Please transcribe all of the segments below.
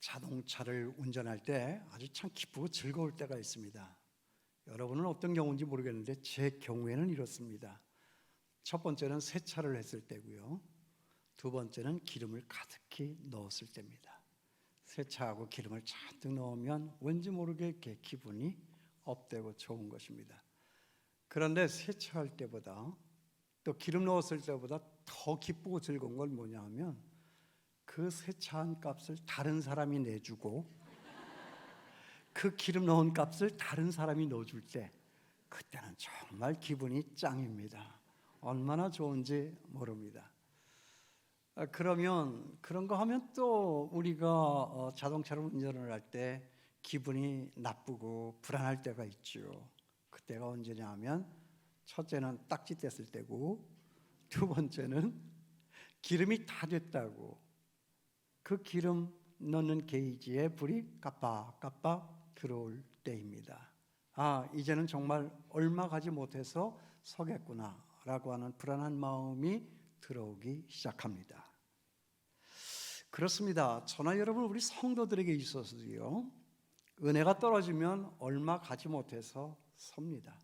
자동차를 운전할 때 아주 참 기쁘고 즐거울 때가 있습니다. 여러분은 어떤 경우인지 모르겠는데 제 경우에는 이렇습니다. 첫 번째는 세차를 했을 때고요. 두 번째는 기름을 가득히 넣었을 때입니다. 세차하고 기름을 잔뜩 넣으면 왠지 모르게 이렇게 기분이 업되고 좋은 것입니다. 그런데 세차할 때보다 또 기름 넣었을 때보다 더 기쁘고 즐거운 건 뭐냐 하면 그 세차한 값을 다른 사람이 내주고 그 기름 넣은 값을 다른 사람이 넣어줄 때 그때는 정말 기분이 짱입니다. 얼마나 좋은지 모릅니다. 그러면 그런 거 하면 또 우리가 자동차를 운전을 할 때 기분이 나쁘고 불안할 때가 있죠. 그때가 언제냐 하면 첫째는 딱지 뗐을 때고 두 번째는 기름이 다 됐다고 그 기름 넣는 게이지에 불이 깜빡깜빡 들어올 때입니다. 아, 이제는 정말 얼마 가지 못해서 서겠구나 라고 하는 불안한 마음이 들어오기 시작합니다. 그렇습니다. 저나 여러분 우리 성도들에게 있어서도요, 은혜가 떨어지면 얼마 가지 못해서 섭니다.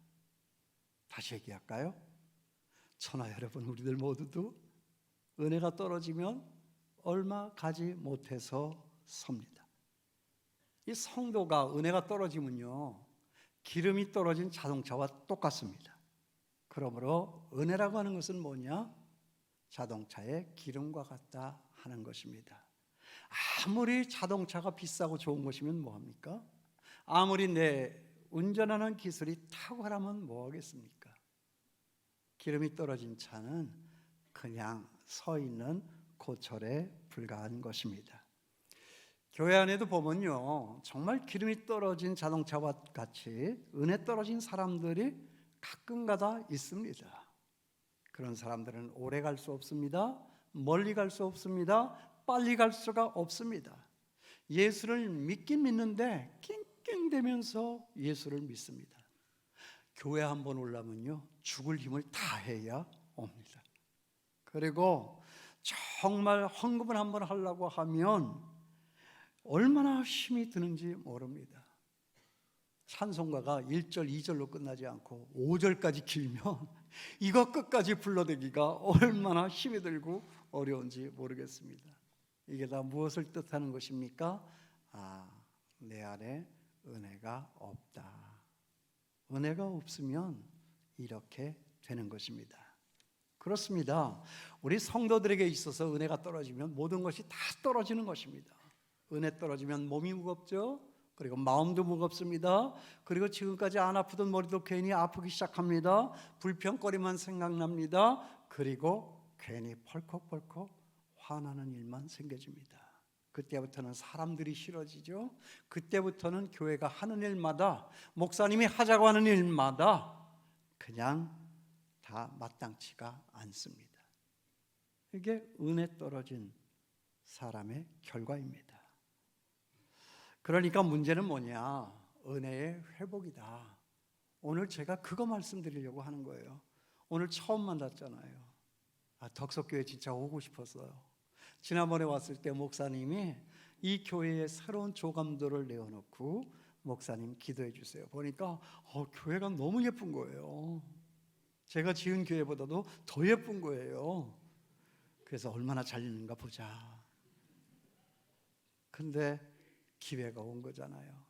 다시 얘기할까요? 저나 여러분 우리들 모두도 은혜가 떨어지면 얼마 가지 못해서 섭니다. 이 성도가 은혜가 떨어지면요, 기름이 떨어진 자동차와 똑같습니다. 그러므로 은혜라고 하는 것은 뭐냐? 자동차의 기름과 같다 하는 것입니다. 아무리 자동차가 비싸고 좋은 것이면 뭐합니까? 아무리 내 운전하는 기술이 탁월하면 뭐하겠습니까? 기름이 떨어진 차는 그냥 서 있는 고철에 불과한 것입니다. 교회 안에도 보면요, 정말 기름이 떨어진 자동차와 같이 은혜 떨어진 사람들이 가끔가다 있습니다. 그런 사람들은 오래 갈 수 없습니다. 멀리 갈 수 없습니다. 빨리 갈 수가 없습니다. 예수를 믿긴 믿는데 낑낑대면서 예수를 믿습니다. 교회 한번 오려면요, 죽을 힘을 다해야 옵니다. 그리고 정말 헌금을 한번 하려고 하면 얼마나 힘이 드는지 모릅니다. 찬송가가 1절, 2절로 끝나지 않고 5절까지 길면 이거 끝까지 불러대기가 얼마나 힘이 들고 어려운지 모르겠습니다. 이게 다 무엇을 뜻하는 것입니까? 내 안에 은혜가 없다. 은혜가 없으면 이렇게 되는 것입니다. 그렇습니다. 우리 성도들에게 있어서 은혜가 떨어지면 모든 것이 다 떨어지는 것입니다. 은혜 떨어지면 몸이 무겁죠. 그리고 마음도 무겁습니다. 그리고 지금까지 안 아프던 머리도 괜히 아프기 시작합니다. 불평거리만 생각납니다. 그리고 괜히 펄컥펄컥 화나는 일만 생겨집니다. 그때부터는 사람들이 싫어지죠. 그때부터는 교회가 하는 일마다, 목사님이 하자고 하는 일마다 그냥 다 마땅치가 않습니다. 이게 은혜 떨어진 사람의 결과입니다. 그러니까 문제는 뭐냐? 은혜의 회복이다. 오늘 제가 그거 말씀드리려고 하는 거예요. 오늘 처음 만났잖아요. 덕석교회 진짜 오고 싶었어요. 지난번에 왔을 때 목사님이 이 교회에 새로운 조감도를 내어놓고 목사님 기도해 주세요. 보니까 교회가 너무 예쁜 거예요. 제가 지은 교회보다도 더 예쁜 거예요. 그래서 얼마나 잘 있는가 보자. 근데 기회가 온 거잖아요.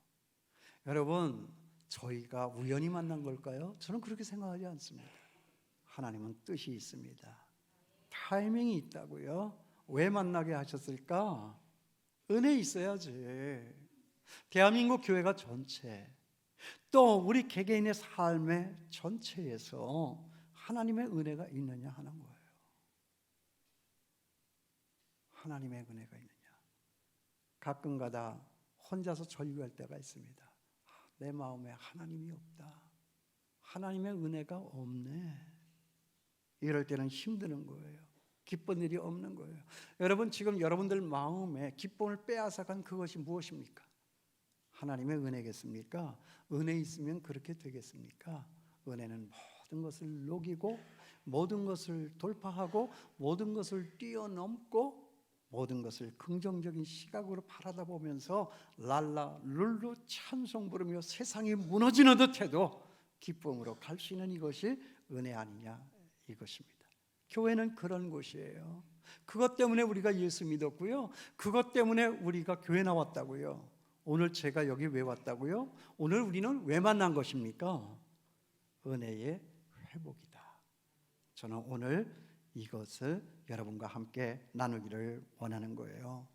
여러분, 저희가 우연히 만난 걸까요? 저는 그렇게 생각하지 않습니다. 하나님은 뜻이 있습니다. 타이밍이 있다고요. 왜 만나게 하셨을까? 은혜 있어야지. 대한민국 교회가 전체, 또 우리 개개인의 삶의 전체에서 하나님의 은혜가 있느냐 하는 거예요. 하나님의 은혜가 있느냐. 가끔가다 혼자서 절규할 때가 있습니다. 내 마음에 하나님이 없다. 하나님의 은혜가 없네. 이럴 때는 힘드는 거예요. 기쁜 일이 없는 거예요. 여러분, 지금 여러분들 마음에 기쁨을 빼앗아간 그것이 무엇입니까? 하나님의 은혜겠습니까? 은혜 있으면 그렇게 되겠습니까? 은혜는 모든 것을 녹이고 모든 것을 돌파하고 모든 것을 뛰어넘고 모든 것을 긍정적인 시각으로 바라다 보면서 랄라 룰루 찬송 부르며 세상이 무너지는 듯해도 기쁨으로 갈 수 있는 이것이 은혜 아니냐, 이것입니다. 교회는 그런 곳이에요. 그것 때문에 우리가 예수 믿었고요, 그것 때문에 우리가 교회 나왔다고요. 오늘 제가 여기 왜 왔다고요? 오늘 우리는 왜 만난 것입니까? 은혜의 회복이다. 저는 오늘 이것을 여러분과 함께 나누기를 원하는 거예요.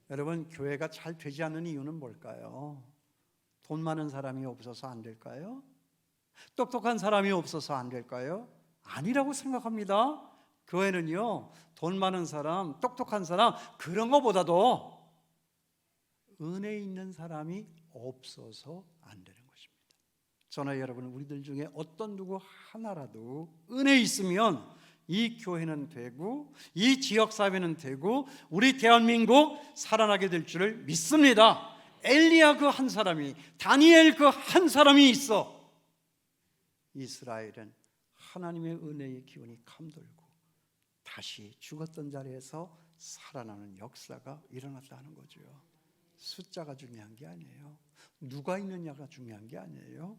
여러분, 교회가 잘 되지 않는 이유는 뭘까요? 돈 많은 사람이 없어서 안 될까요? 똑똑한 사람이 없어서 안 될까요? 아니라고 생각합니다. 교회는요, 돈 많은 사람, 똑똑한 사람, 그런 것보다도 은혜 있는 사람이 없어서 안 되는 것입니다. 저나 여러분, 우리들 중에 어떤 누구 하나라도 은혜 있으면 이 교회는 되고 이 지역사회는 되고 우리 대한민국 살아나게 될 줄을 믿습니다. 엘리야 그 한 사람이, 다니엘 그 한 사람이 있어 이스라엘은 하나님의 은혜의 기운이 감돌고 다시 죽었던 자리에서 살아나는 역사가 일어났다는 거죠. 숫자가 중요한 게 아니에요. 누가 있느냐가 중요한 게 아니에요.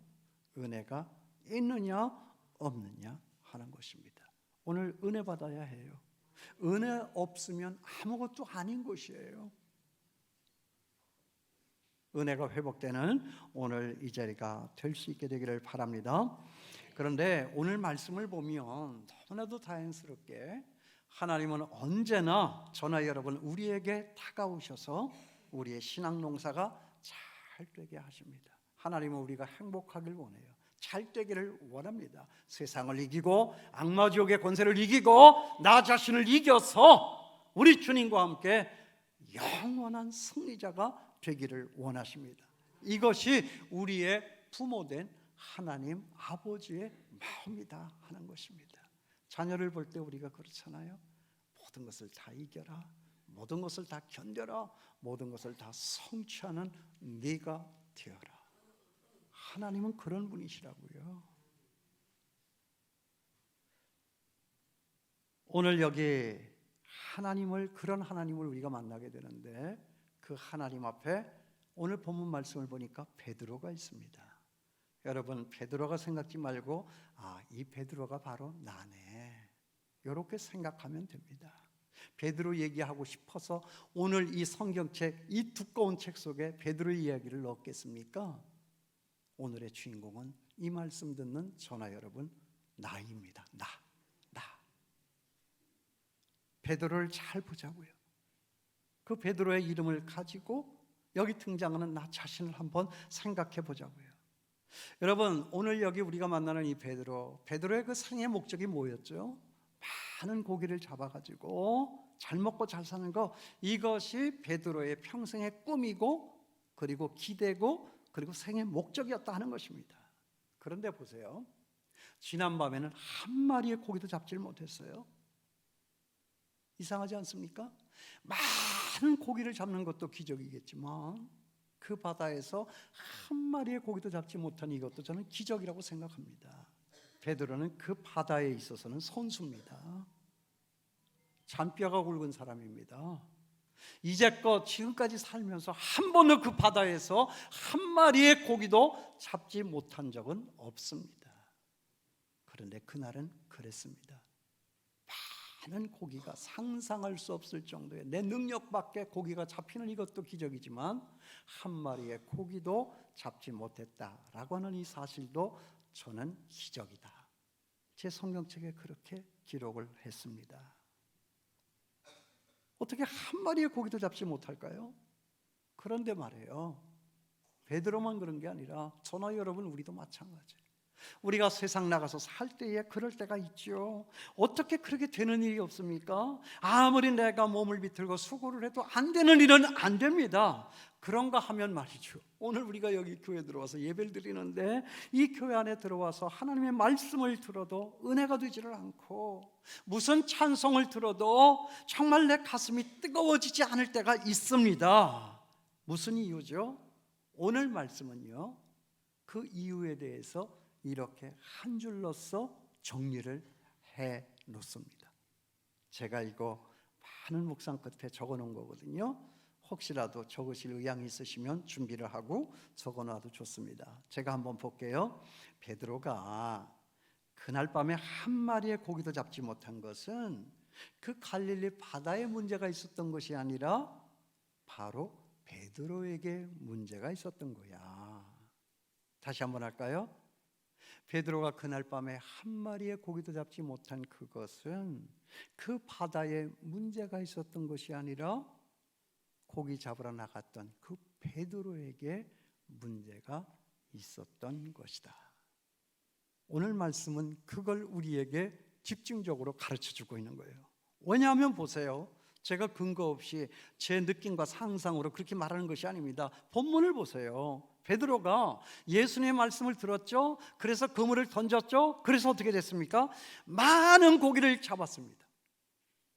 은혜가 있느냐 없느냐 하는 것입니다. 오늘 은혜 받아야 해요. 은혜 없으면 아무것도 아닌 것이에요. 은혜가 회복되는 오늘 이 자리가 될 수 있게 되기를 바랍니다. 그런데 오늘 말씀을 보면 너무나도 다행스럽게 하나님은 언제나 저나 여러분 우리에게 다가오셔서 우리의 신앙 농사가 잘 되게 하십니다. 하나님은 우리가 행복하길 원해요. 잘 되기를 원합니다. 세상을 이기고 악마 지옥의 권세를 이기고 나 자신을 이겨서 우리 주님과 함께 영원한 승리자가 되기를 원하십니다. 이것이 우리의 부모된 하나님 아버지의 마음이다 하는 것입니다. 자녀를 볼 때 우리가 그렇잖아요. 모든 것을 다 이겨라, 모든 것을 다 견뎌라, 모든 것을 다 성취하는 네가 되어라. 하나님은 그런 분이시라고요. 오늘 여기 하나님을, 그런 하나님을 우리가 만나게 되는데 그 하나님 앞에 오늘 본문 말씀을 보니까 베드로가 있습니다. 여러분, 베드로가 생각지 말고 이 베드로가 바로 나네, 이렇게 생각하면 됩니다. 베드로 얘기하고 싶어서 오늘 이 성경책, 이 두꺼운 책 속에 베드로의 이야기를 넣겠습니까? 오늘의 주인공은 이 말씀 듣는 저나 여러분, 나입니다. 나. 베드로를 잘 보자고요. 그 베드로의 이름을 가지고 여기 등장하는 나 자신을 한번 생각해 보자고요. 여러분, 오늘 여기 우리가 만나는 이 베드로의 그 생애 목적이 뭐였죠? 많은 고기를 잡아가지고 잘 먹고 잘 사는 거, 이것이 베드로의 평생의 꿈이고 그리고 기대고 그리고 생애 목적이었다 하는 것입니다. 그런데 보세요, 지난밤에는 한 마리의 고기도 잡지를 못했어요. 이상하지 않습니까? 많은 고기를 잡는 것도 기적이겠지만 그 바다에서 한 마리의 고기도 잡지 못한 이것도 저는 기적이라고 생각합니다. 베드로는 그 바다에 있어서는 선수입니다. 잔뼈가 굵은 사람입니다. 이제껏 지금까지 살면서 한 번도 그 바다에서 한 마리의 고기도 잡지 못한 적은 없습니다. 그런데 그날은 그랬습니다. 많은 고기가, 상상할 수 없을 정도의 내 능력 밖에 고기가 잡히는 이것도 기적이지만 한 마리의 고기도 잡지 못했다라고 하는 이 사실도 저는 기적이다. 제 성경책에 그렇게 기록을 했습니다. 어떻게 한 마리의 고기도 잡지 못할까요? 그런데 말이에요, 베드로만 그런 게 아니라 저나 여러분 우리도 마찬가지예요. 우리가 세상 나가서 살 때에 그럴 때가 있죠. 어떻게 그렇게 되는 일이 없습니까? 아무리 내가 몸을 비틀고 수고를 해도 안 되는 일은 안 됩니다. 그런가 하면 말이죠, 오늘 우리가 여기 교회 들어와서 예배를 드리는데 이 교회 안에 들어와서 하나님의 말씀을 들어도 은혜가 되지를 않고 무슨 찬송을 들어도 정말 내 가슴이 뜨거워지지 않을 때가 있습니다. 무슨 이유죠? 오늘 말씀은요, 그 이유에 대해서 이렇게 한 줄로서 정리를 해 놓습니다. 제가 이거 많은 묵상 끝에 적어놓은 거거든요. 혹시라도 적으실 의향이 있으시면 준비를 하고 적어놔도 좋습니다. 제가 한번 볼게요. 베드로가 그날 밤에 한 마리의 고기도 잡지 못한 것은 그 갈릴리 바다에 문제가 있었던 것이 아니라 바로 베드로에게 문제가 있었던 거야. 다시 한번 할까요? 베드로가 그날 밤에 한 마리의 고기도 잡지 못한 그것은 그 바다에 문제가 있었던 것이 아니라 고기 잡으러 나갔던 그 베드로에게 문제가 있었던 것이다. 오늘 말씀은 그걸 우리에게 집중적으로 가르쳐 주고 있는 거예요. 왜냐하면 보세요. 제가 근거 없이 제 느낌과 상상으로 그렇게 말하는 것이 아닙니다. 본문을 보세요. 베드로가 예수님의 말씀을 들었죠. 그래서 그물을 던졌죠. 그래서 어떻게 됐습니까? 많은 고기를 잡았습니다.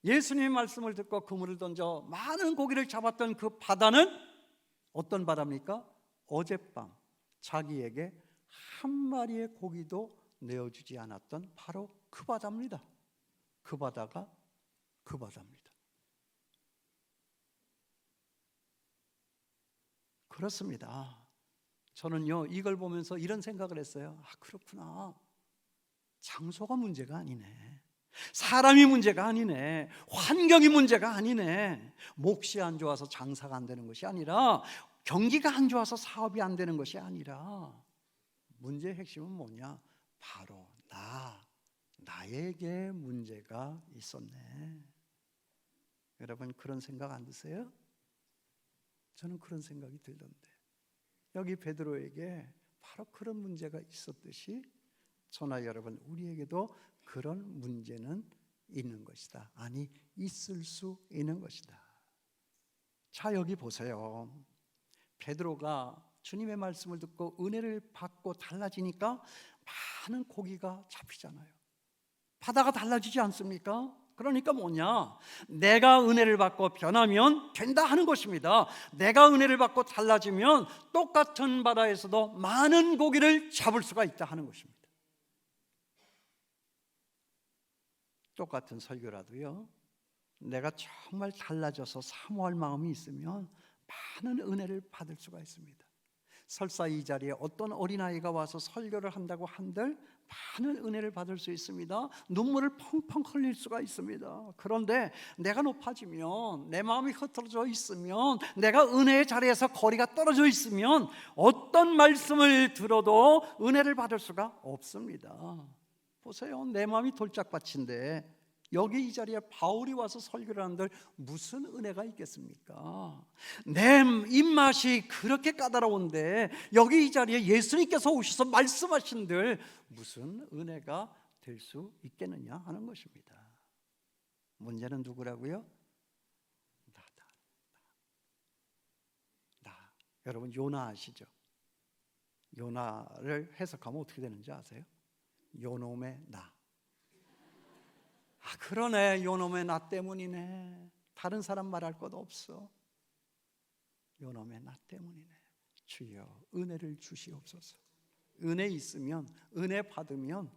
예수님의 말씀을 듣고 그물을 던져 많은 고기를 잡았던 그 바다는 어떤 바다입니까? 어젯밤 자기에게 한 마리의 고기도 내어주지 않았던 바로 그 바다입니다. 그 바다가 그 바다입니다. 그렇습니다. 저는요 이걸 보면서 이런 생각을 했어요. 그렇구나. 장소가 문제가 아니네. 사람이 문제가 아니네. 환경이 문제가 아니네. 몫이 안 좋아서 장사가 안 되는 것이 아니라, 경기가 안 좋아서 사업이 안 되는 것이 아니라, 문제의 핵심은 뭐냐? 바로 나에게 문제가 있었네. 여러분 그런 생각 안 드세요? 저는 그런 생각이 들던데, 여기 베드로에게 바로 그런 문제가 있었듯이 저나 여러분 우리에게도 그런 문제는 있는 것이다. 아니, 있을 수 있는 것이다. 자, 여기 보세요. 베드로가 주님의 말씀을 듣고 은혜를 받고 달라지니까 많은 고기가 잡히잖아요. 바다가 달라지지 않습니까? 그러니까 뭐냐? 내가 은혜를 받고 변하면 된다 하는 것입니다. 내가 은혜를 받고 달라지면 똑같은 바다에서도 많은 고기를 잡을 수가 있다 하는 것입니다. 똑같은 설교라도요, 내가 정말 달라져서 사모할 마음이 있으면 많은 은혜를 받을 수가 있습니다. 설사 이 자리에 어떤 어린아이가 와서 설교를 한다고 한들 많은 은혜를 받을 수 있습니다. 눈물을 펑펑 흘릴 수가 있습니다. 그런데 내가 높아지면, 내 마음이 흐트러져 있으면, 내가 은혜의 자리에서 거리가 떨어져 있으면 어떤 말씀을 들어도 은혜를 받을 수가 없습니다. 보세요. 내 마음이 돌짝밭인데 여기 이 자리에 바울이 와서 설교를 하는들 무슨 은혜가 있겠습니까? 내 입맛이 그렇게 까다로운데 여기 이 자리에 예수님께서 오셔서 말씀하신들 무슨 은혜가 될 수 있겠느냐 하는 것입니다. 문제는 누구라고요? 나. 여러분 요나 아시죠? 요나를 해석하면 어떻게 되는지 아세요? 요놈의 나. 그러네. 요놈의 나 때문이네. 다른 사람 말할 것 없어. 요놈의 나 때문이네. 주여 은혜를 주시옵소서. 은혜 있으면, 은혜 받으면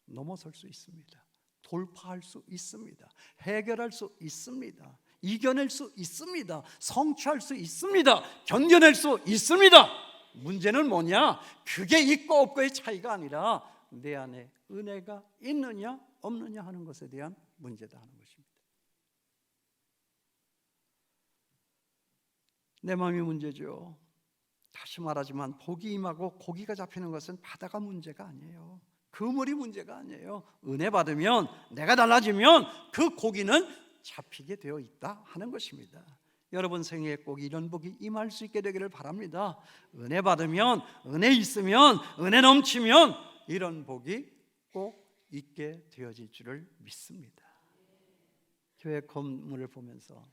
넘어설 수 있습니다. 돌파할 수 있습니다. 해결할 수 있습니다. 이겨낼 수 있습니다. 성취할 수 있습니다. 견뎌낼 수 있습니다. 문제는 뭐냐? 그게 있고 없고의 차이가 아니라 내 안에 은혜가 있느냐 없느냐 하는 것에 대한 문제다 하는 것입니다. 내 마음이 문제죠. 다시 말하지만 복이 임하고 고기가 잡히는 것은 바다가 문제가 아니에요. 그물이 문제가 아니에요. 은혜 받으면, 내가 달라지면 그 고기는 잡히게 되어 있다 하는 것입니다. 여러분 생애에 꼭 이런 복이 임할 수 있게 되기를 바랍니다. 은혜 받으면, 은혜 있으면, 은혜 넘치면 이런 복이 꼭 있게 되어질 줄을 믿습니다. 교회 건물을 보면서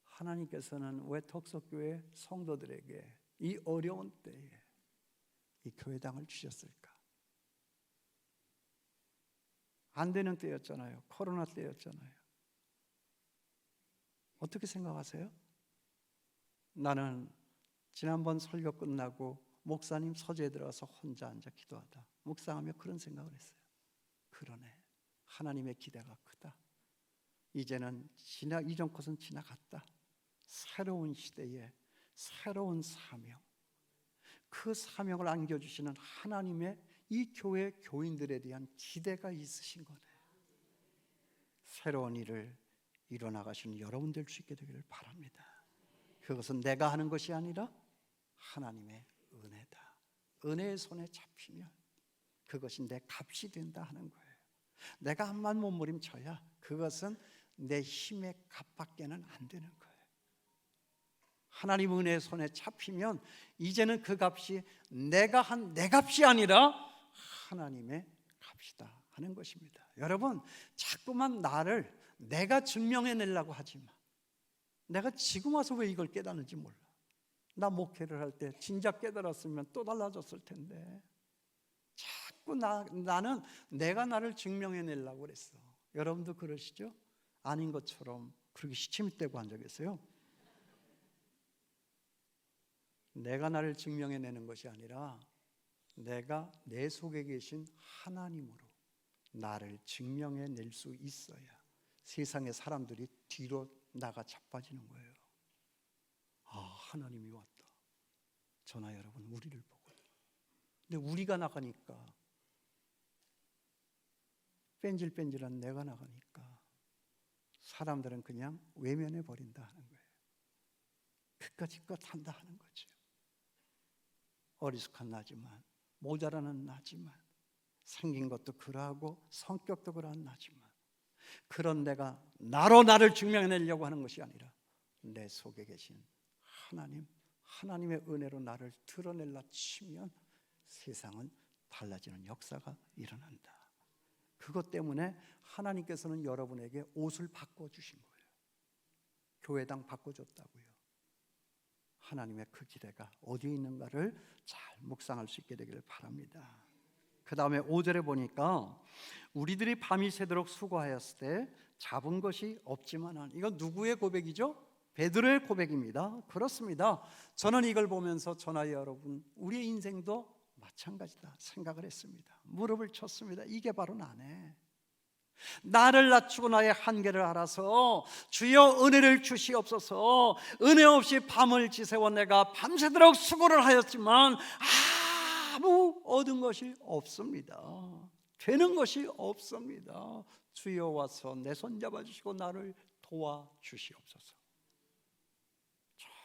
하나님께서는 왜 덕석교회 성도들에게 이 어려운 때에 이 교회당을 주셨을까? 안 되는 때였잖아요. 코로나 때였잖아요. 어떻게 생각하세요? 나는 지난번 설교 끝나고 목사님 서재에 들어가서 혼자 앉아 기도하다 묵상하며 그런 생각을 했어요. 그러네. 하나님의 기대가 크다. 이제는 이전 것은 지나갔다. 새로운 시대에 새로운 사명, 그 사명을 안겨주시는 하나님의 이 교회 교인들에 대한 기대가 있으신 거네. 새로운 일을 이뤄나가시는 여러분 될 수 있게 되기를 바랍니다. 그것은 내가 하는 것이 아니라 하나님의 은혜다. 은혜의 손에 잡히면 그것이 내 값이 된다 하는 거예요. 내가 한만 몸부림쳐야 그것은 내 힘의 값밖에는 안 되는 거예요. 하나님 은혜의 손에 잡히면 이제는 그 값이 내가 한 내 값이 아니라 하나님의 값이다 하는 것입니다. 여러분, 자꾸만 나를 내가 증명해내려고 하지 마. 내가 지금 와서 왜 이걸 깨닫는지 몰라. 나 목회를 할 때 진작 깨달았으면 또 달라졌을 텐데 자꾸 나는 내가 나를 증명해내려고 그랬어. 여러분도 그러시죠? 아닌 것처럼 그렇게 시침이 떼고 앉아 계세요. 내가 나를 증명해내는 것이 아니라 내가 내 속에 계신 하나님으로 나를 증명해낼 수 있어야 세상의 사람들이 뒤로 나가 자빠지는 거예요. 아, 하나님이 왔다. 저나 여러분 우리를 보고. 근데 우리가 나가니까, 뺀질뺀질한 내가 나가니까 사람들은 그냥 외면해 버린다 하는 거예요. 그까짓 것 한다 하는 거죠. 어리숙한 나지만, 모자라는 나지만, 생긴 것도 그러하고 성격도 그러한 나지만, 그런 내가 나로 나를 증명해내려고 하는 것이 아니라 내 속에 계신 하나님의 은혜로 나를 드러낼라 치면 세상은 달라지는 역사가 일어난다. 그것 때문에 하나님께서는 여러분에게 옷을 바꿔주신 거예요. 교회당 바꿔줬다고요. 하나님의 그 기대가 어디에 있는가를 잘 묵상할 수 있게 되기를 바랍니다. 그 다음에 5절에 보니까 우리들이 밤이 새도록 수고하였을 때 잡은 것이 없지만은, 이건 누구의 고백이죠? 베드로의 고백입니다. 그렇습니다. 저는 이걸 보면서 저나 여러분 우리의 인생도 마찬가지다 생각을 했습니다. 무릎을 쳤습니다. 이게 바로 나네. 나를 낮추고 나의 한계를 알아서 주여 은혜를 주시옵소서. 은혜 없이 밤을 지새워 내가 밤새도록 수고를 하였지만 아무 얻은 것이 없습니다. 되는 것이 없습니다. 주여 와서 내 손 잡아주시고 나를 도와주시옵소서.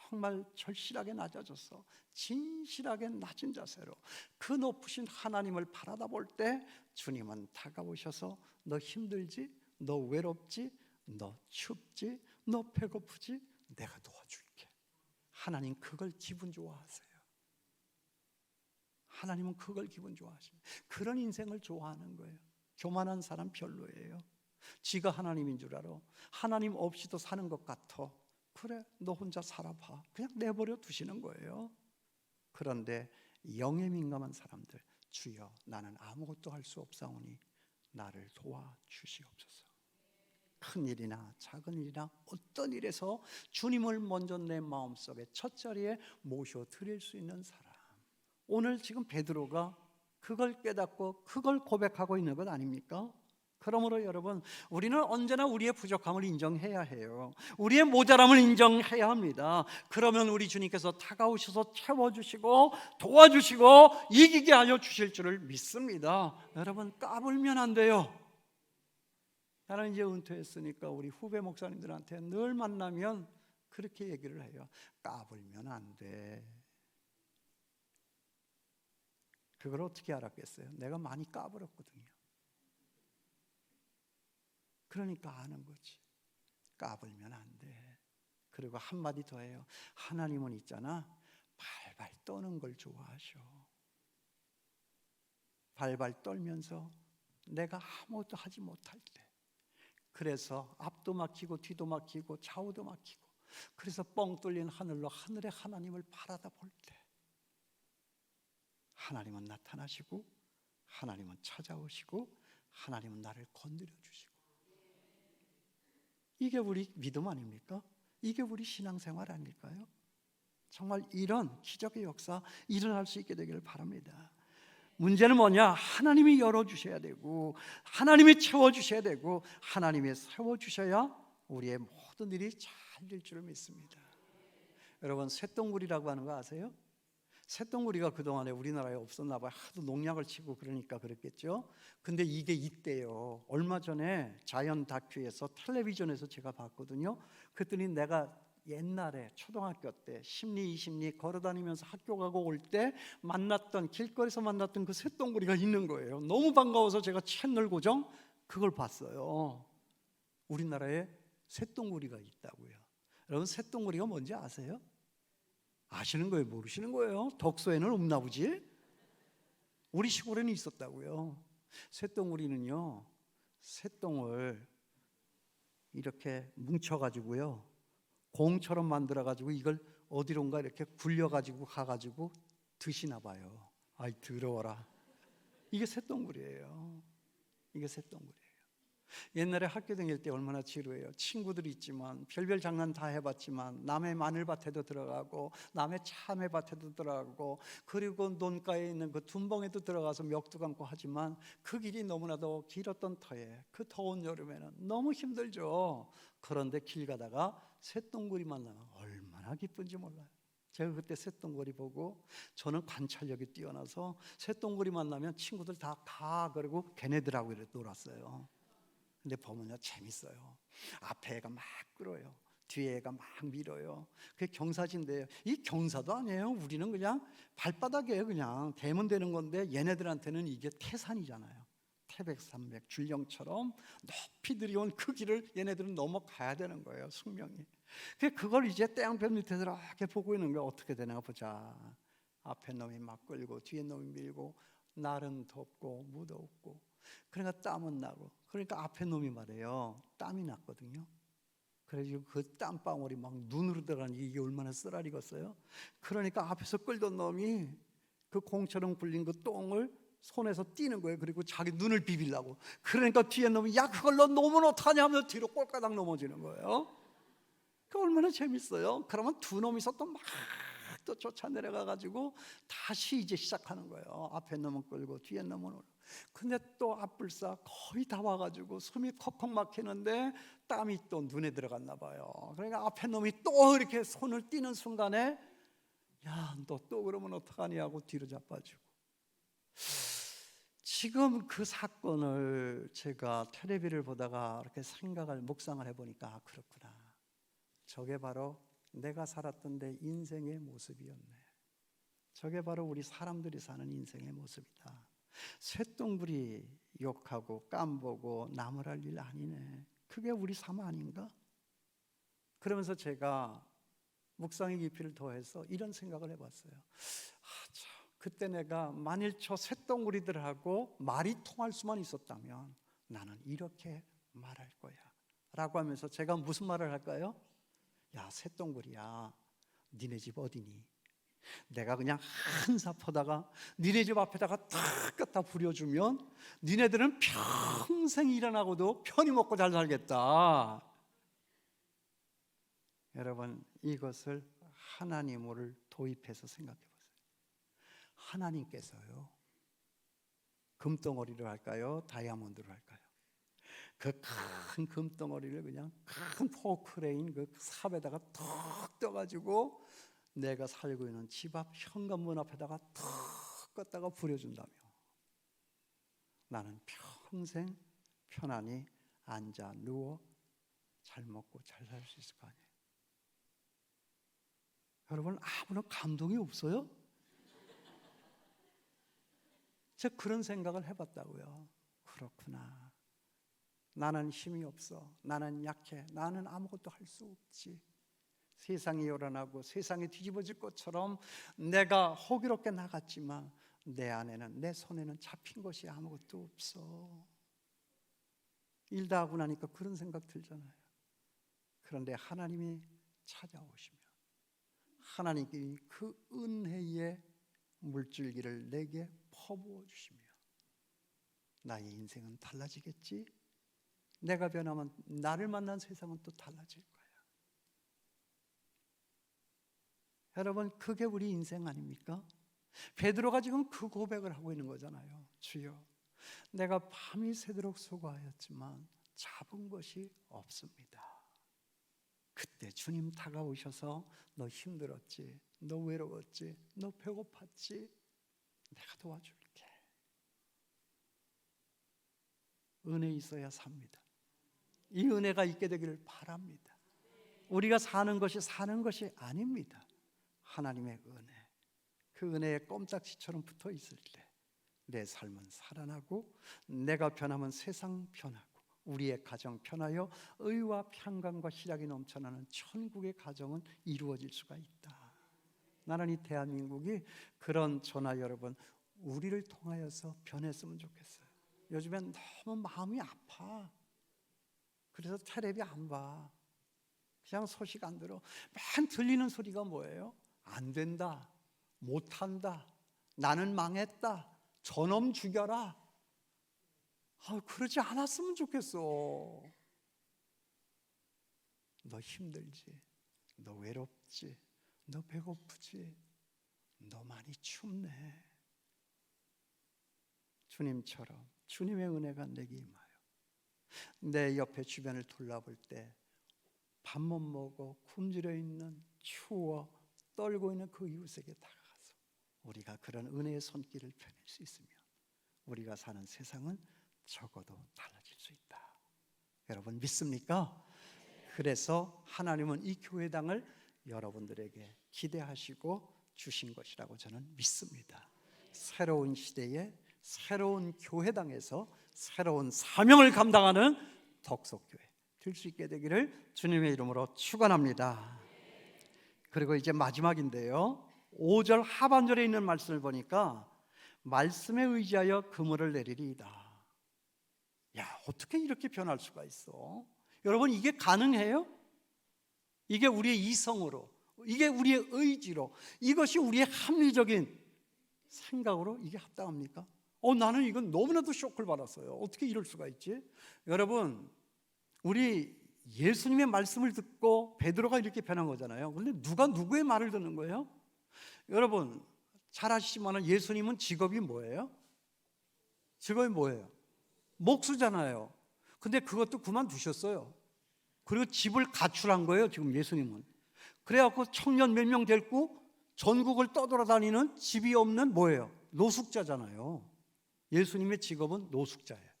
정말 절실하게 낮아져서 진실하게 낮은 자세로 그 높으신 하나님을 바라다 볼 때 주님은 다가오셔서 너 힘들지? 너 외롭지? 너 춥지? 너 배고프지? 내가 도와줄게. 하나님 그걸 기분 좋아하세요. 하나님은 그걸 기분 좋아하십니다. 그런 인생을 좋아하는 거예요. 교만한 사람 별로예요. 지가 하나님인 줄 알아. 하나님 없이도 사는 것 같아. 그래, 너 혼자 살아봐. 그냥 내버려 두시는 거예요. 그런데 영에 민감한 사람들, 주여 나는 아무것도 할 수 없사오니 나를 도와주시옵소서. 큰 일이나 작은 일이나 어떤 일에서 주님을 먼저 내 마음속에 첫 자리에 모셔드릴 수 있는 사람, 오늘 지금 베드로가 그걸 깨닫고 그걸 고백하고 있는 것 아닙니까? 그러므로 여러분, 우리는 언제나 우리의 부족함을 인정해야 해요. 우리의 모자람을 인정해야 합니다. 그러면 우리 주님께서 다가오셔서 채워주시고 도와주시고 이기게 하여 주실 줄을 믿습니다. 여러분, 까불면 안 돼요. 나는 이제 은퇴했으니까 우리 후배 목사님들한테 늘 만나면 그렇게 얘기를 해요. 까불면 안 돼. 그걸 어떻게 알았겠어요? 내가 많이 까불었거든요. 그러니까 아는 거지. 까불면 안 돼. 그리고 한마디 더 해요. 하나님은 있잖아, 발발 떠는 걸 좋아하셔. 발발 떨면서 내가 아무것도 하지 못할 때, 그래서 앞도 막히고 뒤도 막히고 좌우도 막히고, 그래서 뻥 뚫린 하늘로 하늘의 하나님을 바라다 볼 때 하나님은 나타나시고 하나님은 찾아오시고 하나님은 나를 건드려 주시고, 이게 우리 믿음 아닙니까? 이게 우리 신앙생활 아닐까요? 정말 이런 기적의 역사 일어날 수 있게 되기를 바랍니다. 문제는 뭐냐? 하나님이 열어주셔야 되고, 하나님이 채워주셔야 되고, 하나님이 세워주셔야 우리의 모든 일이 잘 될 줄 믿습니다. 여러분, 쇳덩굴이라고 하는 거 아세요? 쇳덩굴이가 그동안에 우리나라에 없었나 봐요. 하도 농약을 치고 그러니까 그랬겠죠. 근데 이게 있대요. 얼마 전에 자연 다큐에서 텔레비전에서 제가 봤거든요. 그랬더니 내가 옛날에 초등학교 때 10리 20리 걸어다니면서 학교 가고 올 때 만났던, 길거리에서 만났던 그 쇳덩굴이가 있는 거예요. 너무 반가워서 제가 채널 고정 그걸 봤어요. 우리나라에 쇳덩굴이가 있다고요. 여러분, 쇳덩굴이가 뭔지 아세요? 아시는 거예요? 모르시는 거예요? 덕소에는 없나 보지? 우리 시골에는 있었다고요. 쇳덩굴이는요, 쇳덩을 이렇게 뭉쳐가지고요, 공처럼 만들어가지고 이걸 어디론가 이렇게 굴려가지고 가가지고 드시나 봐요. 아이, 더러워라. 이게 쇳덩굴이에요. 이게 쇳덩굴이에요. 옛날에 학교 다닐 때 얼마나 지루해요. 친구들이 있지만 별별 장난 다 해봤지만 남의 마늘밭에도 들어가고 남의 참외밭에도 들어가고 그리고 논가에 있는 그 둔벙에도 들어가서 멱도 감고 하지만 그 길이 너무나도 길었던 터에 그 더운 여름에는 너무 힘들죠. 그런데 길 가다가 쇳덩굴이 만나면 얼마나 기쁜지 몰라요. 제가 그때 쇳덩굴이 보고, 저는 관찰력이 뛰어나서 쇳덩굴이 만나면 친구들 다 가 그러고 걔네들하고 이렇게 놀았어요. 근데 보면요, 재밌어요. 앞에 애가 막 끌어요. 뒤에 애가 막 밀어요. 그게 경사진대요. 이 경사도 아니에요. 우리는 그냥 발바닥에 그냥 대면 되는 건데 얘네들한테는 이게 태산이잖아요. 태백산맥 줄령처럼 높이 들이온 그 길을 얘네들은 넘어가야 되는 거예요. 숙명이. 그걸 이제 떼양볕 밑에서 이렇게 보고 있는 게 어떻게 되나 보자. 앞에 놈이 막 끌고 뒤에 놈이 밀고, 날은 덥고 무덥고, 그러니까 땀은 나고, 그러니까 앞에 놈이 말해요. 땀이 났거든요. 그래서 그 땀방울이 막 눈으로 들어가니 이게 얼마나 쓰라리겠어요. 그러니까 앞에서 끌던 놈이 그 공처럼 굴린 그 똥을 손에서 띄는 거예요. 그리고 자기 눈을 비비려고. 그러니까 뒤에 놈이 야, 그걸 너 놓으면 어떡하냐 하면서 뒤로 꼴까닥 넘어지는 거예요. 그 얼마나 재밌어요. 그러면 두 놈이서 또 막 또 쫓아 내려가가지고 다시 이제 시작하는 거예요. 앞에 놈은 끌고 뒤에 놈은 올고. 근데 또 앞불사 거의 다 와가지고 숨이 컥컥 막히는데 땀이 또 눈에 들어갔나 봐요. 그러니까 앞에 놈이 또 이렇게 손을 띄는 순간에 야, 너 또 그러면 어떡하니 하고 뒤로 자빠지고. 지금 그 사건을 제가 텔레비를 보다가 이렇게 묵상을 해보니까 아, 그렇구나. 저게 바로 내가 살았던 내 인생의 모습이었네. 저게 바로 우리 사람들이 사는 인생의 모습이다. 쇳덩굴이 욕하고 깜보고 나무랄 일 아니네. 그게 우리 삶 아닌가? 그러면서 제가 묵상의 깊이를 더해서 이런 생각을 해봤어요. 그때 내가 만일 저 쇳덩굴이들하고 말이 통할 수만 있었다면 나는 이렇게 말할 거야 라고 하면서 제가 무슨 말을 할까요? 야, 쇳덩굴이야, 니네 집 어디니? 내가 그냥 한사 퍼다가 니네 집 앞에다가 탁 갖다 부려주면 니네들은 평생 일어나고도 편히 먹고 잘 살겠다. 여러분, 이것을 하나님을 도입해서 생각해 보세요. 하나님께서요, 금덩어리를 할까요? 다이아몬드를 할까요? 그 큰 금덩어리를 그냥 큰 포크레인 그 삽에다가 턱 떠가지고 내가 살고 있는 집 앞 현관문 앞에다가 턱 껐다가 부려준다며 나는 평생 편안히 앉아 누워 잘 먹고 잘 살 수 있을 거 아니에요. 여러분, 아무런 감동이 없어요? 제가 그런 생각을 해봤다고요. 그렇구나. 나는 힘이 없어. 나는 약해. 나는 아무것도 할 수 없지. 세상이 요란하고 세상이 뒤집어질 것처럼 내가 호기롭게 나갔지만 내 안에는, 내 손에는 잡힌 것이 아무것도 없어. 일 다 하고 나니까 그런 생각 들잖아요. 그런데 하나님이 찾아오시면 하나님께 그 은혜의 물줄기를 내게 퍼부어 주시며 나의 인생은 달라지겠지. 내가 변하면 나를 만난 세상은 또 달라질 거야. 여러분, 그게 우리 인생 아닙니까? 베드로가 지금 그 고백을 하고 있는 거잖아요. 주여, 내가 밤이 새도록 수고하였지만 잡은 것이 없습니다. 그때 주님 다가오셔서 너 힘들었지, 너 외로웠지, 너 배고팠지, 내가 도와줄게. 은혜 있어야 삽니다. 이 은혜가 있게 되기를 바랍니다. 우리가 사는 것이 아닙니다. 하나님의 은혜, 그 은혜에 껌딱지처럼 붙어 있을 때 내 삶은 살아나고, 내가 변하면 세상 변하고, 우리의 가정 변하여 의와 평강과 희락이 넘쳐나는 천국의 가정은 이루어질 수가 있다. 나는 이 대한민국이 그런 저나 여러분, 우리를 통하여서 변했으면 좋겠어요. 요즘엔 너무 마음이 아파. 그래서 텔레비 안 봐. 그냥 소식 안 들어. 맨 들리는 소리가 뭐예요? 안 된다, 못한다, 나는 망했다, 저놈 죽여라. 그러지 않았으면 좋겠어. 너 힘들지, 너 외롭지, 너 배고프지, 너 많이 춥네. 주님처럼 주님의 은혜가 내게 임하여 내 옆에 주변을 둘러볼 때 밥 못 먹어 굶주려 있는, 추워 떨고 있는 그 이웃에게 다가가서 우리가 그런 은혜의 손길을 펴낼 수 있으면 우리가 사는 세상은 적어도 달라질 수 있다. 여러분 믿습니까? 그래서 하나님은 이 교회당을 여러분들에게 기대하시고 주신 것이라고 저는 믿습니다. 새로운 시대에 새로운 교회당에서 새로운 사명을 감당하는 덕속교회 될 수 있게 되기를 주님의 이름으로 축원합니다. 그리고 이제 마지막인데요, 5절 하반절에 있는 말씀을 보니까 말씀에 의지하여 그물을 내리리이다. 야, 어떻게 이렇게 변할 수가 있어? 여러분, 이게 가능해요? 이게 우리의 이성으로, 이게 우리의 의지로, 이것이 우리의 합리적인 생각으로 이게 합당합니까? 나는 이건 너무나도 쇼크를 받았어요. 어떻게 이럴 수가 있지? 여러분, 우리 예수님의 말씀을 듣고 베드로가 이렇게 변한 거잖아요. 그런데 누가 누구의 말을 듣는 거예요? 여러분 잘 아시지만 예수님은 직업이 뭐예요? 직업이 뭐예요? 목수잖아요. 근데 그것도 그만두셨어요. 그리고 집을 가출한 거예요. 지금 예수님은 그래갖고 청년 몇 명 데리고 전국을 떠돌아다니는 집이 없는 뭐예요? 노숙자잖아요. 예수님의 직업은 노숙자예요.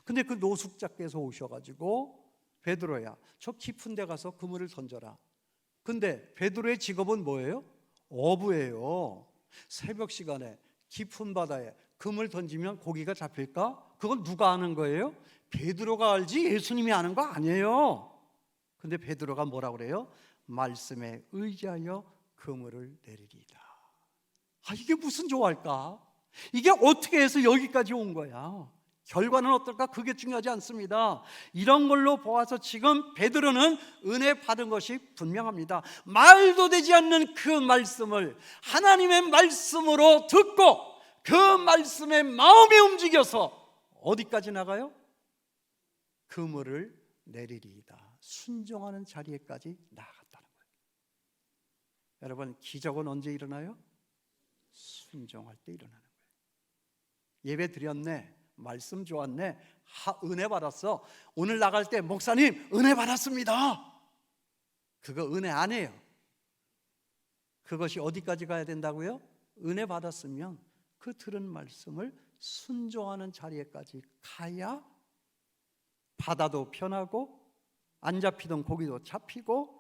근데 그 노숙자께서 오셔가지고 베드로야, 저 깊은 데 가서 그물을 던져라. 근데 베드로의 직업은 뭐예요? 어부예요. 새벽 시간에 깊은 바다에 그물 던지면 고기가 잡힐까? 그건 누가 아는 거예요? 베드로가 알지 예수님이 아는 거 아니에요. 근데 베드로가 뭐라 그래요? 말씀에 의지하여 그물을 내리리이다. 이게 무슨 조화일까? 이게 어떻게 해서 여기까지 온 거야? 결과는 어떨까? 그게 중요하지 않습니다. 이런 걸로 보아서 지금 베드로는 은혜 받은 것이 분명합니다. 말도 되지 않는 그 말씀을 하나님의 말씀으로 듣고 그 말씀에 마음이 움직여서 어디까지 나가요? 그물을 내리리이다. 순종하는 자리에까지 나아갔다는 거예요. 여러분, 기적은 언제 일어나요? 순종할 때 일어나는 거예요. 예배 드렸네, 말씀 좋았네, 은혜 받았어. 오늘 나갈 때 목사님 은혜 받았습니다. 그거 은혜 아니에요. 그것이 어디까지 가야 된다고요? 은혜 받았으면 그 들은 말씀을 순종하는 자리에까지 가야 바다도 편하고 안 잡히던 고기도 잡히고,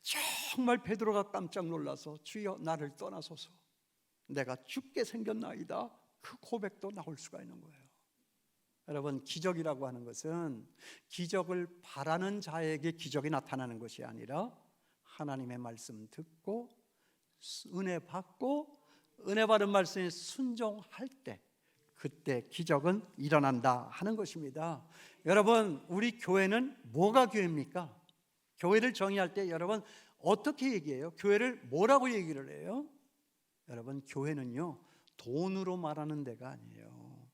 정말 베드로가 깜짝 놀라서 주여 나를 떠나소서, 내가 죽게 생겼나이다, 그 고백도 나올 수가 있는 거예요. 여러분, 기적이라고 하는 것은 기적을 바라는 자에게 기적이 나타나는 것이 아니라 하나님의 말씀 듣고 은혜 받고 은혜 받은 말씀에 순종할 때, 그때 기적은 일어난다 하는 것입니다. 여러분, 우리 교회는 뭐가 교회입니까? 교회를 정의할 때 여러분 어떻게 얘기해요? 교회를 뭐라고 얘기를 해요? 여러분, 교회는요 돈으로 말하는 데가 아니에요.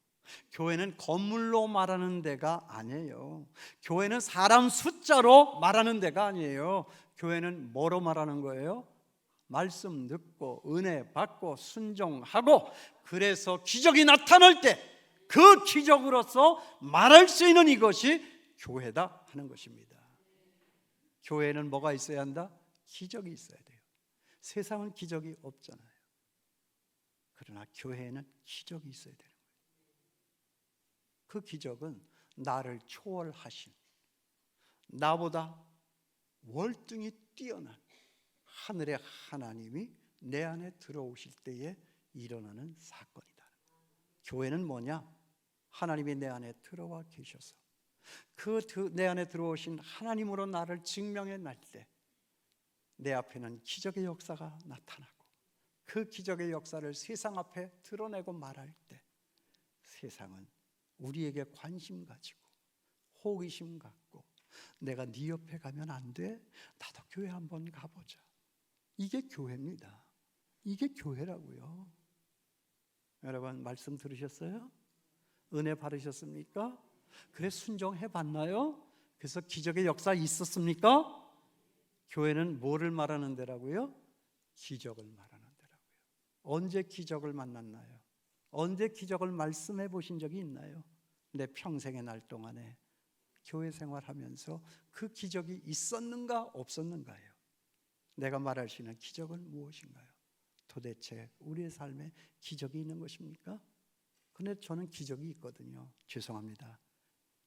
교회는 건물로 말하는 데가 아니에요. 교회는 사람 숫자로 말하는 데가 아니에요. 교회는 뭐로 말하는 거예요? 말씀 듣고 은혜 받고 순종하고 그래서 기적이 나타날 때 그 기적으로서 말할 수 있는 이것이 교회다 하는 것입니다. 교회는 뭐가 있어야 한다? 기적이 있어야 돼요. 세상은 기적이 없잖아요. 그러나 교회에는 기적이 있어야 되는 거예요. 그 기적은 나를 초월하신, 나보다 월등히 뛰어난 하늘의 하나님이 내 안에 들어오실 때에 일어나는 사건이다. 교회는 뭐냐? 하나님이 내 안에 들어와 계셔서 내 안에 들어오신 하나님으로 나를 증명해 날 때 내 앞에는 기적의 역사가 나타나고 그 기적의 역사를 세상 앞에 드러내고 말할 때 세상은 우리에게 관심 가지고 호기심 갖고 내가 네 옆에 가면 안 돼? 나도 교회 한번 가보자. 이게 교회입니다. 이게 교회라고요. 여러분 말씀 들으셨어요? 은혜 받으셨습니까? 그래 순종해 봤나요? 그래서 기적의 역사 있었습니까? 교회는 뭐를 말하는 데라고요? 기적을 말하는 데라고요. 언제 기적을 만났나요? 언제 기적을 말씀해 보신 적이 있나요? 내 평생의 날 동안에 교회 생활하면서 그 기적이 있었는가 없었는가요? 내가 말할 수 있는 기적은 무엇인가요? 도대체 우리의 삶에 기적이 있는 것입니까? 근데 저는 기적이 있거든요. 죄송합니다.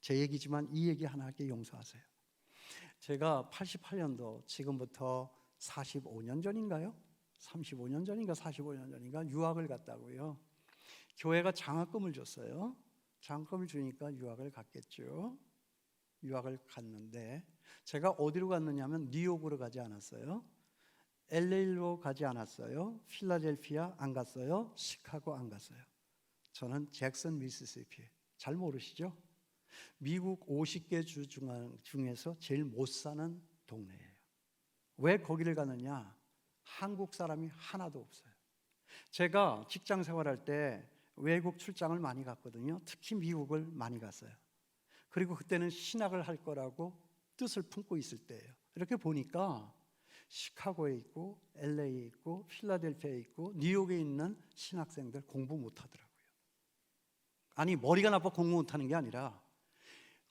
제 얘기지만 이 얘기 하나 할게 용서하세요. 제가 88년도 지금부터 45년 전인가요? 35년 전인가 45년 전인가 유학을 갔다고요. 교회가 장학금을 줬어요. 장학금을 주니까 유학을 갔겠죠. 유학을 갔는데 제가 어디로 갔느냐면 뉴욕으로 가지 않았어요. LA로 가지 않았어요. 필라델피아 안 갔어요. 시카고 안 갔어요. 저는 잭슨 미시시피 잘 모르시죠? 미국 50개 주 중에서 제일 못 사는 동네예요. 왜 거기를 가느냐? 한국 사람이 하나도 없어요. 제가 직장 생활할 때 외국 출장을 많이 갔거든요. 특히 미국을 많이 갔어요. 그리고 그때는 신학을 할 거라고 뜻을 품고 있을 때예요. 이렇게 보니까 시카고에 있고 LA에 있고 필라델피아에 있고 뉴욕에 있는 신학생들 공부 못하더라고요. 아니 머리가 나빠 공부 못하는 게 아니라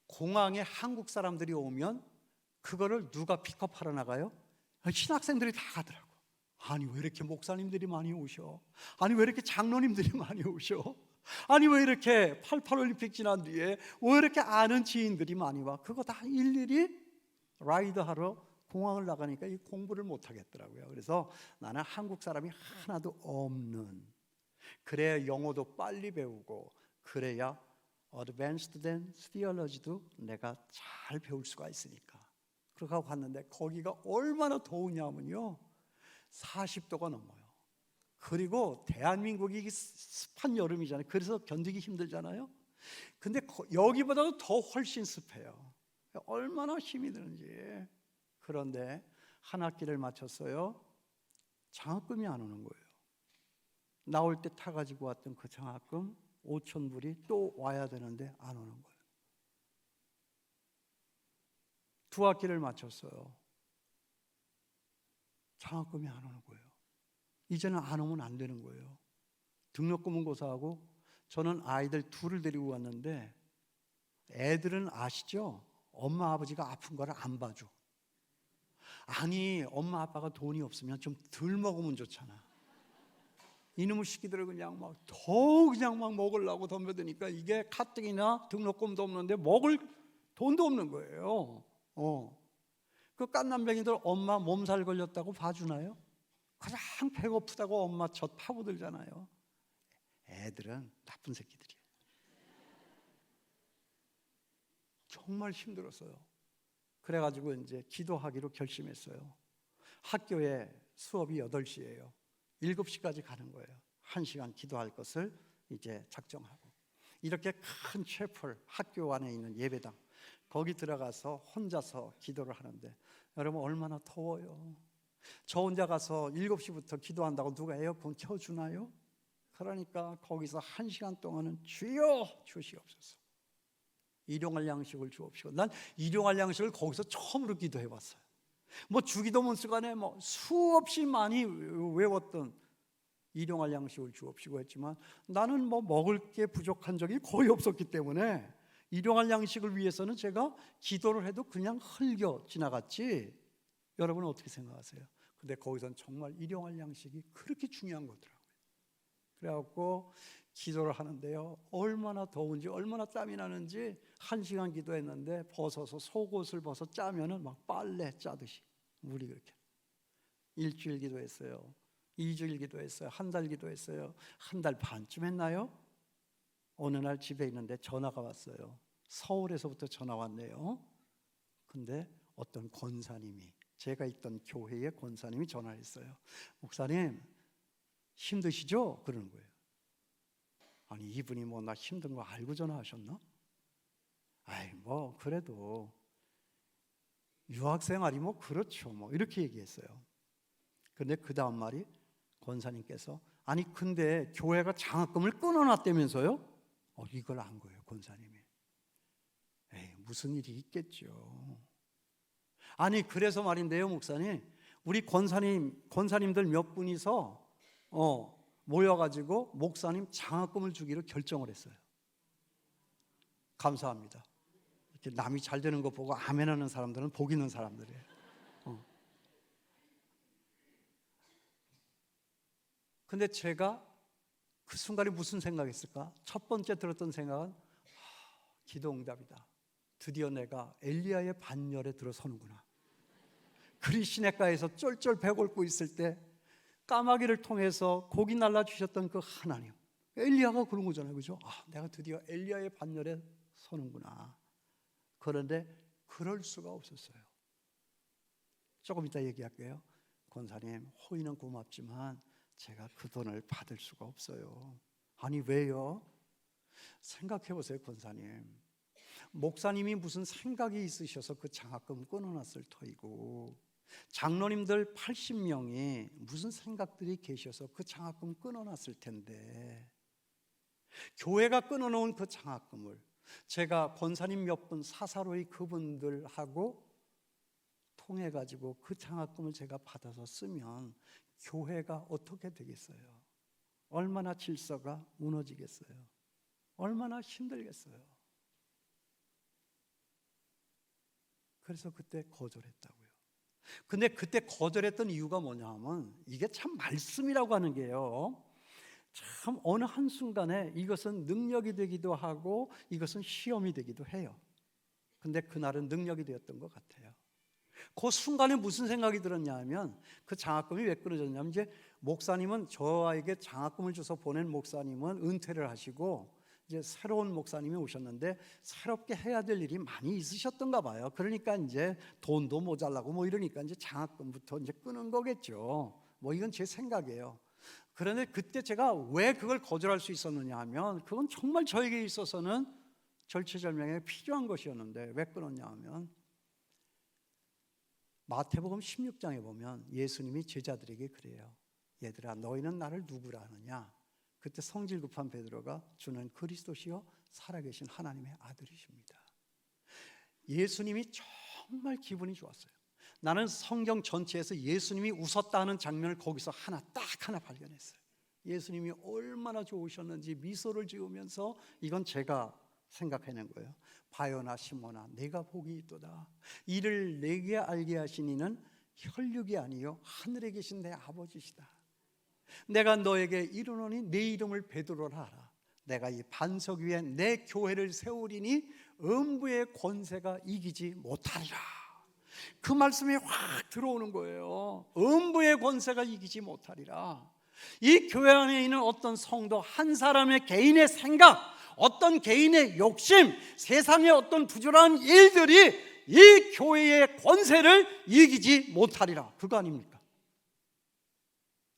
공항에 한국 사람들이 오면 그거를 누가 픽업하러 나가요? 신학생들이 다 가더라고. 아니 왜 이렇게 목사님들이 많이 오셔? 아니 왜 이렇게 장로님들이 많이 오셔? 아니 왜 이렇게 88올림픽 지난 뒤에 왜 이렇게 아는 지인들이 많이 와? 그거 다 일일이 라이드하러 공항을 나가니까 이 공부를 못 하겠더라고요. 그래서 나는 한국 사람이 하나도 없는, 그래야 영어도 빨리 배우고 그래야 Advanced Theology도 내가 잘 배울 수가 있으니까. 그러고 갔는데 거기가 얼마나 더우냐면요 40도가 넘어요. 그리고 대한민국이 습한 여름이잖아요. 그래서 견디기 힘들잖아요. 근데 여기보다도 더 훨씬 습해요. 얼마나 힘이 드는지. 그런데 한 학기를 마쳤어요. 장학금이 안 오는 거예요. 나올 때 타가지고 왔던 그 장학금 5,000불이 또 와야 되는데 안 오는 거예요. 두 학기를 마쳤어요. 장학금이 안 오는 거예요. 이제는 안 오면 안 되는 거예요. 등록금은 고사하고 저는 아이들 둘을 데리고 갔는데 애들은 아시죠? 엄마 아버지가 아픈 거를 안 봐줘. 아니 엄마 아빠가 돈이 없으면 좀 덜 먹으면 좋잖아. 이놈의 시키들을 그냥 막 먹으려고 덤벼드니까 이게 가뜩이나 등록금도 없는데 먹을 돈도 없는 거예요. 그 깐난뱅이들 엄마 몸살 걸렸다고 봐주나요? 가장 배고프다고 엄마 젖 파고들잖아요. 애들은 나쁜 새끼들이에요. 정말 힘들었어요. 그래가지고 이제 기도하기로 결심했어요. 학교에 수업이 8시예요. 7시까지 가는 거예요. 1시간 기도할 것을 이제 작정하고 이렇게 큰 채플 학교 안에 있는 예배당 거기 들어가서 혼자서 기도를 하는데 여러분 얼마나 더워요. 저 혼자 가서 7시부터 기도한다고 누가 에어컨 켜주나요? 그러니까 거기서 1시간 동안은 주여 주시옵소서. 일용할 양식을 주옵시고 난 일용할 양식을 거기서 처음으로 기도해 봤어요. 뭐 주기도문 시간에 뭐 수없이 많이 외웠던 일용할 양식을 주옵시고 했지만 나는 뭐 먹을 게 부족한 적이 거의 없었기 때문에 일용할 양식을 위해서는 제가 기도를 해도 그냥 흘겨 지나갔지. 여러분은 어떻게 생각하세요? 근데 거기선 정말 일용할 양식이 그렇게 중요한 거더라고요. 그래갖고 기도를 하는데요, 얼마나 더운지 얼마나 땀이 나는지 1시간 기도했는데 벗어서 속옷을 벗어 짜면은 막 빨래 짜듯이 물이 그렇게. 일주일 기도했어요. 2주일 기도했어요. 한 달 기도했어요. 한 달 반쯤 했나요? 어느 날 집에 있는데 전화가 왔어요. 서울에서부터 전화 왔네요. 근데 어떤 권사님이, 제가 있던 교회의 권사님이 전화를 했어요. 목사님 힘드시죠? 그러는 거예요. 아니 이분이 뭐 나 힘든 거 알고 전화하셨나? 아이 뭐 그래도 유학생활이 뭐 그렇죠 뭐 이렇게 얘기했어요. 근데 그 다음 말이 권사님께서 아니 근데 교회가 장학금을 끊어놨다면서요? 이걸 안 거예요 권사님이. 에이 무슨 일이 있겠죠. 아니 그래서 말인데요 목사님, 우리 권사님들 몇 분이서 모여가지고 목사님 장학금을 주기로 결정을 했어요. 감사합니다. 이렇게 남이 잘 되는 거 보고 아멘하는 사람들은 복 있는 사람들이에요. 근데 제가 그 순간에 무슨 생각했을까? 첫 번째 들었던 생각은 기도 응답이다. 드디어 내가 엘리야의 반열에 들어서는구나. 그리 시냇가에서 쫄쫄 배골고 있을 때 까마귀를 통해서 고기 날라주셨던 그 하나님, 엘리야가 그런 거잖아요, 그죠? 내가 드디어 엘리야의 반열에 서는구나. 그런데 그럴 수가 없었어요. 조금 이따 얘기할게요. 권사님 호의는 고맙지만 제가 그 돈을 받을 수가 없어요. 아니 왜요? 생각해 보세요 권사님. 목사님이 무슨 생각이 있으셔서 그 장학금 끊어놨을 터이고, 장로님들 80명이 무슨 생각들이 계셔서 그 장학금 끊어놨을 텐데, 교회가 끊어놓은 그 장학금을 제가 권사님 몇 분 사사로이 그분들하고 통해가지고 그 장학금을 제가 받아서 쓰면 교회가 어떻게 되겠어요? 얼마나 질서가 무너지겠어요? 얼마나 힘들겠어요? 그래서 그때 거절했다고요. 근데 그때 거절했던 이유가 뭐냐 하면 이게 참 말씀이라고 하는 게요, 참 어느 한순간에 이것은 능력이 되기도 하고 이것은 시험이 되기도 해요. 근데 그날은 능력이 되었던 것 같아요. 그 순간에 무슨 생각이 들었냐 하면, 그 장학금이 왜 끊어졌냐면, 이제 목사님은, 저에게 장학금을 줘서 보낸 목사님은 은퇴를 하시고 이제 새로운 목사님이 오셨는데 새롭게 해야 될 일이 많이 있으셨던가 봐요. 그러니까 이제 돈도 모자라고 뭐 이러니까 이제 장학금부터 이제 끊은 거겠죠. 뭐 이건 제 생각이에요. 그런데 그때 제가 왜 그걸 거절할 수 있었느냐 하면, 그건 정말 저에게 있어서는 절체절명에 필요한 것이었는데 왜 끊었냐 하면, 마태복음 16장에 보면 예수님이 제자들에게 그래요. 얘들아 너희는 나를 누구라 하느냐? 그때 성질 급한 베드로가 주는 그리스도시요 살아계신 하나님의 아들이십니다. 예수님이 정말 기분이 좋았어요. 나는 성경 전체에서 예수님이 웃었다 하는 장면을 거기서 딱 하나 발견했어요. 예수님이 얼마나 좋으셨는지 미소를 지으면서, 이건 제가 생각해낸 거예요. 바요나 시몬아 내가 복이 있도다. 이를 내게 알게 하신 이는 혈육이 아니요 하늘에 계신 내 아버지시다. 내가 너에게 이르노니 내 이름을 베드로라 하라. 내가 이 반석 위에 내 교회를 세우리니 음부의 권세가 이기지 못하리라. 그 말씀이 확 들어오는 거예요. 음부의 권세가 이기지 못하리라. 이 교회 안에 있는 어떤 성도 한 사람의 개인의 생각, 어떤 개인의 욕심, 세상의 어떤 부조리한 일들이 이 교회의 권세를 이기지 못하리라. 그거 아닙니까?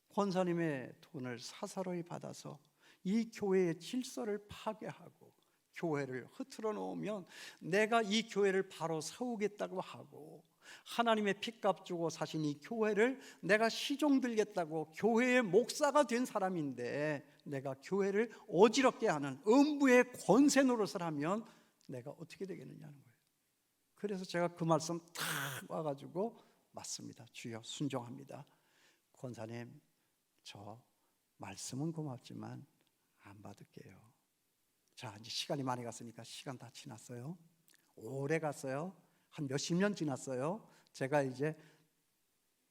권사님의 돈을 사사로이 받아서 이 교회의 질서를 파괴하고 교회를 흐트러 놓으면 내가 이 교회를 바로 세우겠다고 하고, 하나님의 핏값 주고 사신 이 교회를 내가 시종 들겠다고 교회의 목사가 된 사람인데, 내가 교회를 어지럽게 하는 음부의 권세 노릇을 하면 내가 어떻게 되겠느냐는 거예요. 그래서 제가 그 말씀 탁 와가지고 맞습니다. 주여 순종합니다. 권사님, 저 말씀은 고맙지만 안 받을게요. 자, 이제 시간이 많이 갔으니까 시간 다 지났어요. 오래 갔어요. 한 몇십 년 지났어요. 제가 이제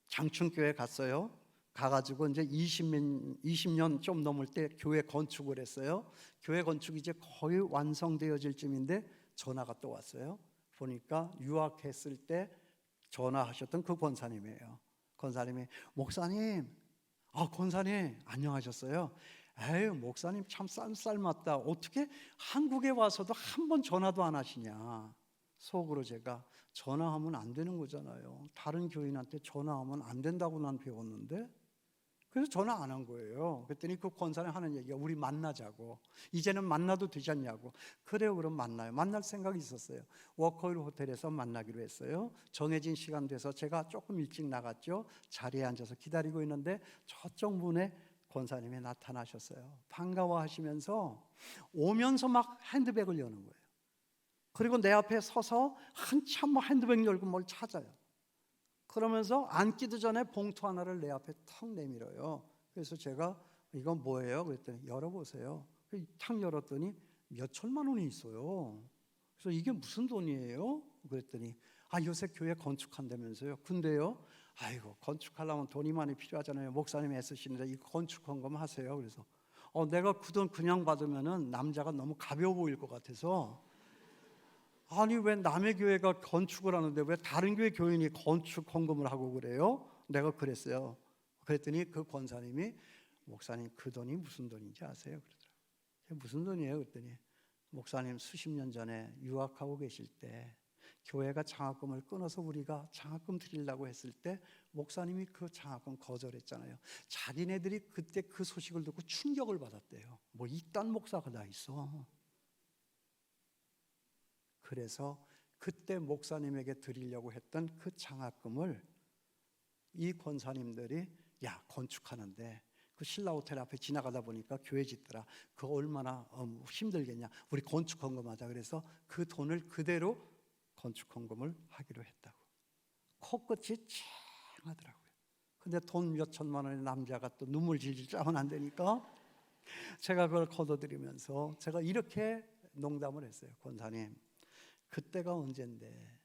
장충교회 갔어요. 가가지고 이제 20년 좀 넘을 때 교회 건축을 했어요. 교회 건축이 이제 거의 완성되어질 쯤인데 전화가 또 왔어요. 보니까 유학했을 때 전화하셨던 그 권사님이에요. 권사님이 목사님, 권사님 안녕하셨어요. 에휴, 목사님 참 쌀쌀맞다. 어떻게 한국에 와서도 한 번 전화도 안 하시냐. 속으로 제가 전화하면 안 되는 거잖아요. 다른 교인한테 전화하면 안 된다고 난 배웠는데, 그래서 전화 안 한 거예요. 그랬더니 그 권사님 하는 얘기가 우리 만나자고. 이제는 만나도 되지 않냐고. 그래요, 그럼 만나요. 만날 생각이 있었어요. 워커힐 호텔에서 만나기로 했어요. 정해진 시간 돼서 제가 조금 일찍 나갔죠. 자리에 앉아서 기다리고 있는데 저쪽 문에 권사님이 나타나셨어요. 반가워하시면서 오면서 막 핸드백을 여는 거예요. 그리고 내 앞에 서서 한참 핸드백 열고 뭘 찾아요. 그러면서 앉기도 전에 봉투 하나를 내 앞에 탁 내밀어요. 그래서 제가 이건 뭐예요? 그랬더니 열어보세요. 탁 열었더니 몇 천만 원이 있어요. 그래서 이게 무슨 돈이에요? 그랬더니 요새 교회 건축한다면서요. 근데요, 아이고 건축하려면 돈이 많이 필요하잖아요. 목사님이 애쓰시는데 이거 건축 헌금 하세요. 그래서 내가 그 돈 그냥 받으면은 남자가 너무 가벼워 보일 것 같아서, 아니 왜 남의 교회가 건축을 하는데 왜 다른 교회 교인이 건축 헌금을 하고 그래요? 내가 그랬어요. 그랬더니 그 권사님이 목사님 그 돈이 무슨 돈인지 아세요? 그러더라고요. 무슨 돈이에요? 그랬더니 목사님 수십 년 전에 유학하고 계실 때 교회가 장학금을 끊어서 우리가 장학금 드리려고 했을 때 목사님이 그 장학금 거절했잖아요. 자기네들이 그때 그 소식을 듣고 충격을 받았대요. 뭐 이딴 목사가 다 있어. 그래서 그때 목사님에게 드리려고 했던 그 장학금을 이 권사님들이 건축하는데 그 신라 호텔 앞에 지나가다 보니까 교회 짓더라. 그거 얼마나 힘들겠냐. 우리 건축 헌금하자. 그래서 그 돈을 그대로 건축 헌금을 하기로 했다고. 코끝이 쨍하더라고요. 근데 돈 몇 천만 원의 남자가 또 눈물 질질 짜면 안 되니까 제가 그걸 거둬들이면서 제가 이렇게 농담을 했어요. 권사님, 그때가 언젠데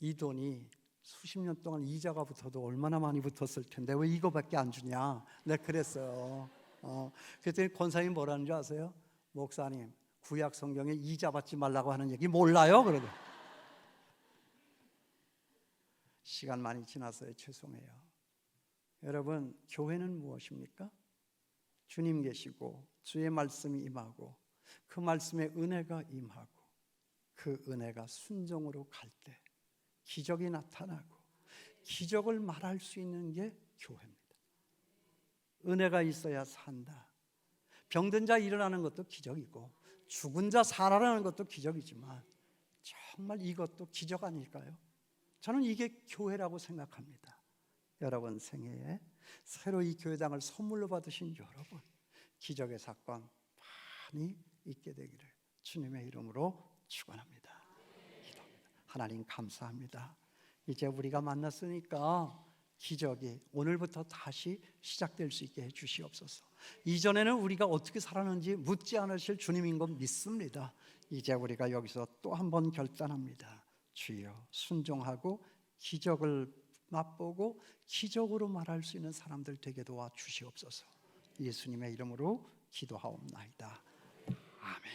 이 돈이 수십 년 동안 이자가 붙어도 얼마나 많이 붙었을 텐데 왜 이거밖에 안 주냐. 내가 그랬어요. 그랬더니 권사님이 뭐라는 줄 아세요? 목사님, 구약 성경에 이자 받지 말라고 하는 얘기 몰라요? 그러고. 시간 많이 지났어요. 죄송해요. 여러분, 교회는 무엇입니까? 주님 계시고 주의 말씀이 임하고 그 말씀에 은혜가 임하고 그 은혜가 순종으로 갈 때 기적이 나타나고 기적을 말할 수 있는 게 교회입니다. 은혜가 있어야 산다. 병든 자 일어나는 것도 기적이고 죽은 자 살아나는 것도 기적이지만 정말 이것도 기적 아닐까요? 저는 이게 교회라고 생각합니다. 여러분 생애에 새로 이 교회당을 선물로 받으신 여러분, 기적의 사건 많이 있게 되기를 주님의 이름으로 축원합니다. 기도합니다. 하나님 감사합니다. 이제 우리가 만났으니까 기적이 오늘부터 다시 시작될 수 있게 해주시옵소서. 이전에는 우리가 어떻게 살았는지 묻지 않으실 주님인 것 믿습니다. 이제 우리가 여기서 또 한 번 결단합니다. 주여, 순종하고 기적을 맛보고 기적으로 말할 수 있는 사람들 되게 도와주시옵소서. 예수님의 이름으로 기도하옵나이다. 아멘.